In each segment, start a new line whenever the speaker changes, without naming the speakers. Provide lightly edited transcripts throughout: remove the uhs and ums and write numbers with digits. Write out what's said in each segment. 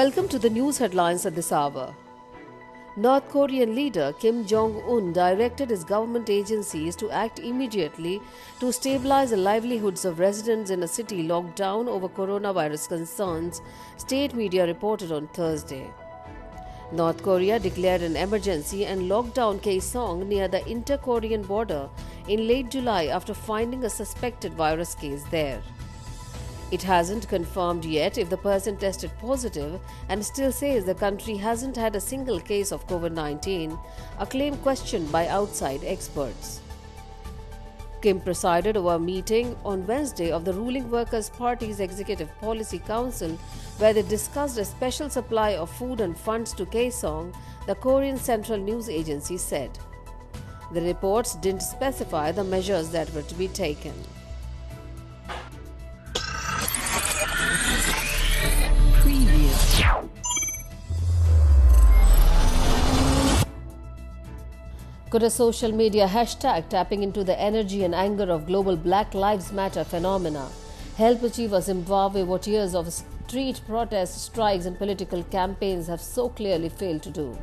Welcome to the news headlines at this hour. North Korean leader Kim Jong-un directed his government agencies to act immediately to stabilize the livelihoods of residents in a city locked down over coronavirus concerns, state media reported on Thursday. North Korea declared an emergency and locked down Kaesong near the inter-Korean border in late July after finding a suspected virus case there. It hasn't confirmed yet if the person tested positive and still says the country hasn't had a single case of COVID-19, a claim questioned by outside experts. Kim presided over a meeting on Wednesday of the ruling Workers' Party's Executive Policy Council where they discussed a special supply of food and funds to Kaesong, the Korean Central News Agency said. The reports didn't specify the measures that were to be taken. Could a social media hashtag tapping into the energy and anger of global Black Lives Matter phenomena help achieve a Zimbabwe what years of street protests, strikes and political campaigns have so clearly failed to do?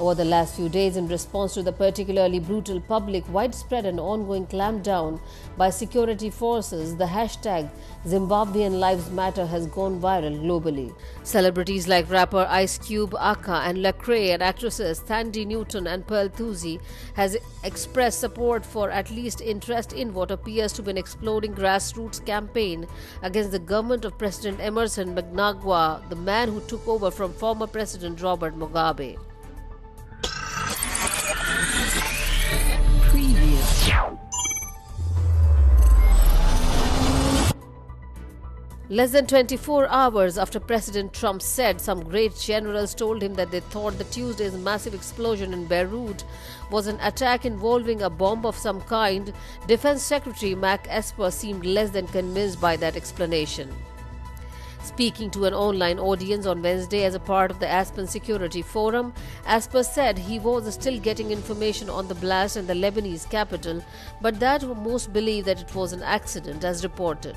Over the last few days, in response to the particularly brutal public, widespread and ongoing clampdown by security forces, the hashtag Zimbabwean Lives Matter has gone viral globally. Celebrities like rapper Ice Cube, Aka and Lecrae and actresses Thandie Newton and Pearl Thusi has expressed support for at least interest in what appears to be an exploding grassroots campaign against the government of President Emerson Mnangagwa, the man who took over from former President Robert Mugabe. Less than 24 hours after President Trump said some great generals told him that they thought the Tuesday's massive explosion in Beirut was an attack involving a bomb of some kind, Defense Secretary Mark Esper seemed less than convinced by that explanation. Speaking to an online audience on Wednesday as a part of the Aspen Security Forum, Esper said he was still getting information on the blast in the Lebanese capital, but that most believe that it was an accident, as reported.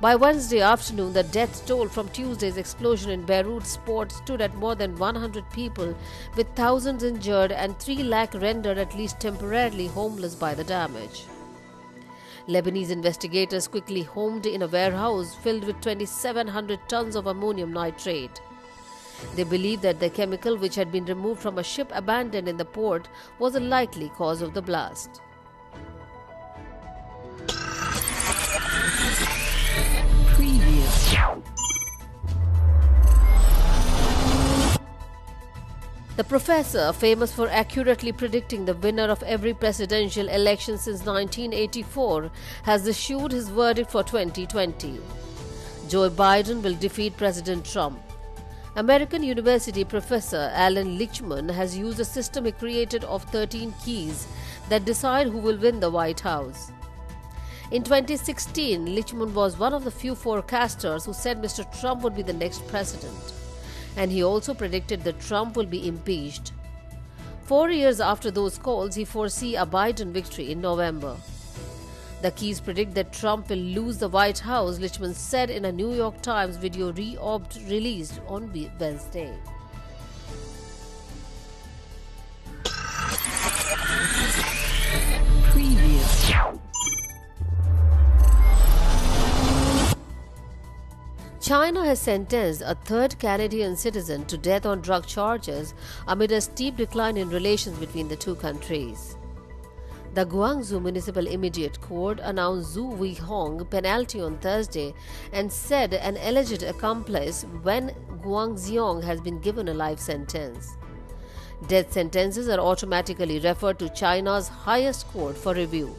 By Wednesday afternoon, the death toll from Tuesday's explosion in Beirut stood at more than 100 people, with thousands injured and 3 lakh rendered at least temporarily homeless by the damage. Lebanese investigators quickly homed in a warehouse filled with 2,700 tons of ammonium nitrate. They believe that the chemical, which had been removed from a ship abandoned in the port, was a likely cause of the blast. The professor, famous for accurately predicting the winner of every presidential election since 1984, has issued his verdict for 2020. Joe Biden will defeat President Trump. American University professor Alan Lichtman has used a system he created of 13 keys that decide who will win the White House. In 2016, Lichtman was one of the few forecasters who said Mr. Trump would be the next president. And he also predicted that Trump will be impeached. 4 years after those calls, he foresees a Biden victory in November. The keys predict that Trump will lose the White House, Lichtman said in a New York Times video released on Wednesday. China has sentenced a third Canadian citizen to death on drug charges amid a steep decline in relations between the two countries. The Guangzhou Municipal Immediate Court announced Zhu Weihong penalty on Thursday and said an alleged accomplice Wen Guangxiong has been given a life sentence. Death sentences are automatically referred to China's highest court for review.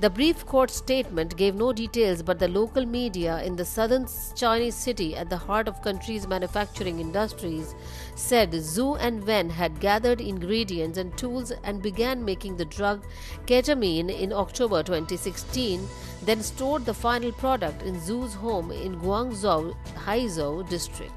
The brief court statement gave no details, but the local media in the southern Chinese city at the heart of country's manufacturing industries said Zhu and Wen had gathered ingredients and tools and began making the drug ketamine in October 2016, then stored the final product in Zhu's home in Guangzhou, Haizhou district.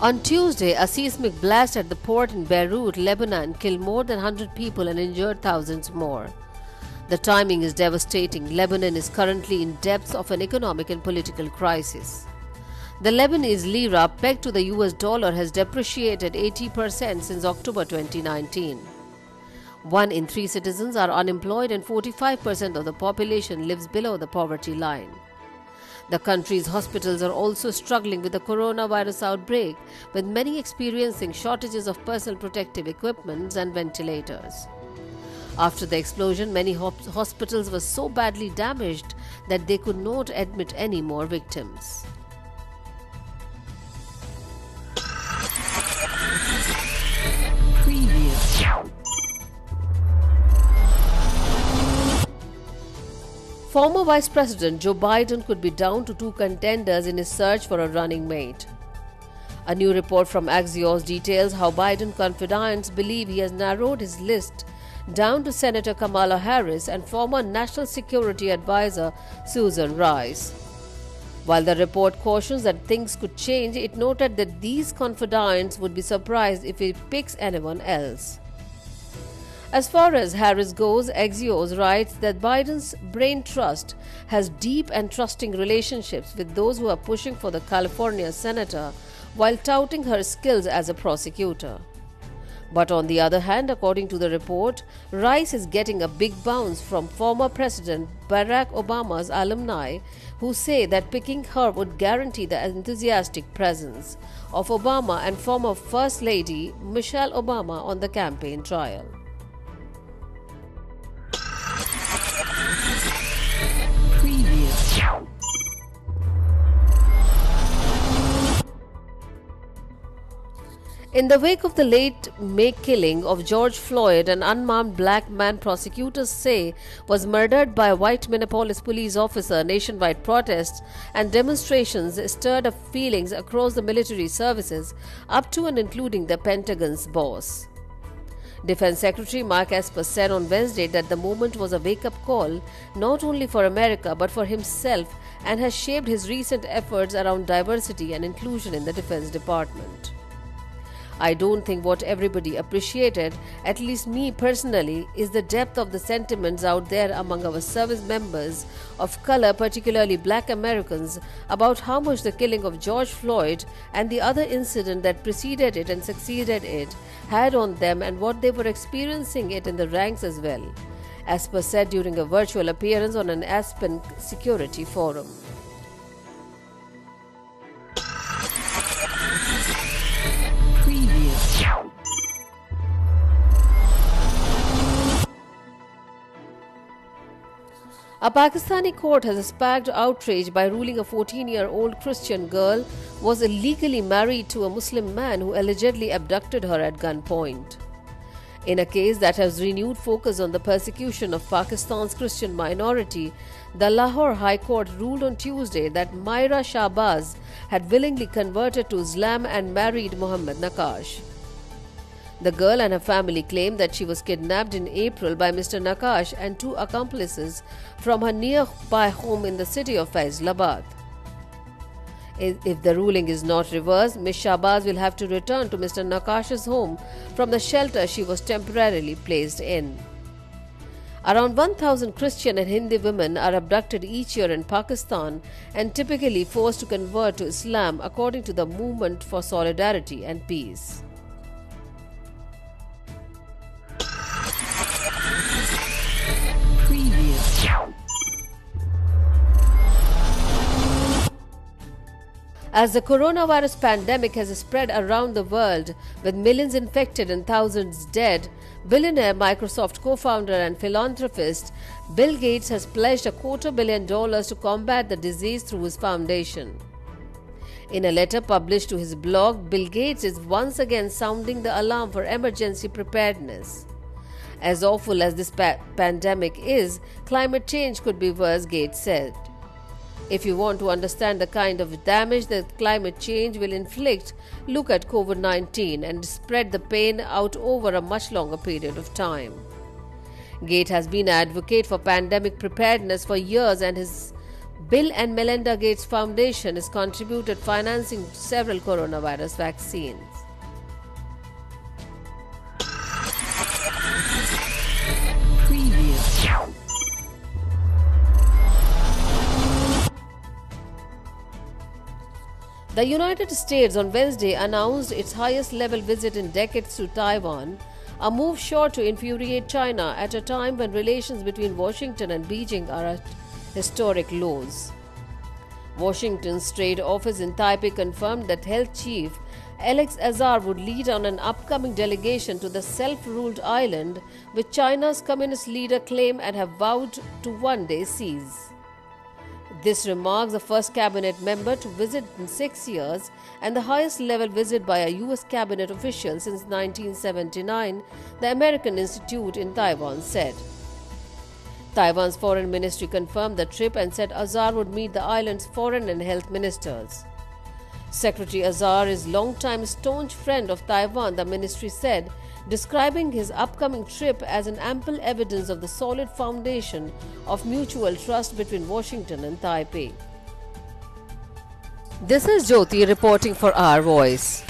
On Tuesday, a seismic blast at the port in Beirut, Lebanon, killed more than 100 people and injured thousands more. The timing is devastating. Lebanon is currently in depths of an economic and political crisis. The Lebanese lira, pegged to the US dollar, has depreciated 80% since October 2019. 1 in 3 citizens are unemployed and 45% of the population lives below the poverty line. The country's hospitals are also struggling with the coronavirus outbreak, with many experiencing shortages of personal protective equipment and ventilators. After the explosion, many hospitals were so badly damaged that they could not admit any more victims. Former Vice President Joe Biden could be down to 2 contenders in his search for a running mate. A new report from Axios details how Biden confidants believe he has narrowed his list down to Senator Kamala Harris and former National Security Advisor Susan Rice. While the report cautions that things could change, it noted that these confidants would be surprised if he picks anyone else. As far as Harris goes, Axios writes that Biden's brain trust has deep and trusting relationships with those who are pushing for the California senator while touting her skills as a prosecutor. But on the other hand, according to the report, Rice is getting a big bounce from former President Barack Obama's alumni who say that picking her would guarantee the enthusiastic presence of Obama and former First Lady Michelle Obama on the campaign trail. In the wake of the late May killing of George Floyd, an unarmed black man prosecutors say was murdered by a white Minneapolis police officer, nationwide protests and demonstrations stirred up feelings across the military services, up to and including the Pentagon's boss. Defense Secretary Mark Esper said on Wednesday that the movement was a wake-up call not only for America but for himself and has shaped his recent efforts around diversity and inclusion in the Defense Department. I don't think what everybody appreciated, at least me personally, is the depth of the sentiments out there among our service members of color, particularly black Americans, about how much the killing of George Floyd and the other incident that preceded it and succeeded it had on them and what they were experiencing it in the ranks as well, Esper said during a virtual appearance on an Aspen Security Forum. A Pakistani court has sparked outrage by ruling a 14-year-old Christian girl was illegally married to a Muslim man who allegedly abducted her at gunpoint. In a case that has renewed focus on the persecution of Pakistan's Christian minority, the Lahore High Court ruled on Tuesday that Myra Shahbaz had willingly converted to Islam and married Muhammad Naqash. The girl and her family claimed that she was kidnapped in April by Mr. Naqash and 2 accomplices from her nearby home in the city of Faisalabad. If the ruling is not reversed, Ms. Shahbaz will have to return to Mr. Naqash's home from the shelter she was temporarily placed in. Around 1,000 Christian and Hindi women are abducted each year in Pakistan and typically forced to convert to Islam, according to the Movement for Solidarity and Peace. As the coronavirus pandemic has spread around the world with millions infected and thousands dead, billionaire Microsoft co-founder and philanthropist Bill Gates has pledged $250 million to combat the disease through his foundation. In a letter published to his blog, Bill Gates is once again sounding the alarm for emergency preparedness. As awful as this pandemic is, climate change could be worse, Gates said. If you want to understand the kind of damage that climate change will inflict, look at COVID-19 and spread the pain out over a much longer period of time. Gates has been an advocate for pandemic preparedness for years and has Bill and Melinda Gates Foundation has contributed financing to several coronavirus vaccines. The United States on Wednesday announced its highest level visit in decades to Taiwan, a move sure to infuriate China at a time when relations between Washington and Beijing are at historic lows. Washington's trade office in Taipei confirmed that Health Chief Alex Azar would lead on an upcoming delegation to the self-ruled island, which China's communist leader claim and have vowed to one day seize. This remarks the first cabinet member to visit in 6 years and the highest level visit by a US cabinet official since 1979, the American Institute in Taiwan said. Taiwan's foreign ministry confirmed the trip and said Azar would meet the island's foreign and health ministers. Secretary Azar is longtime staunch friend of Taiwan, the ministry said, describing his upcoming trip as an ample evidence of the solid foundation of mutual trust between Washington and Taipei. This is Jyoti reporting for Our Voice.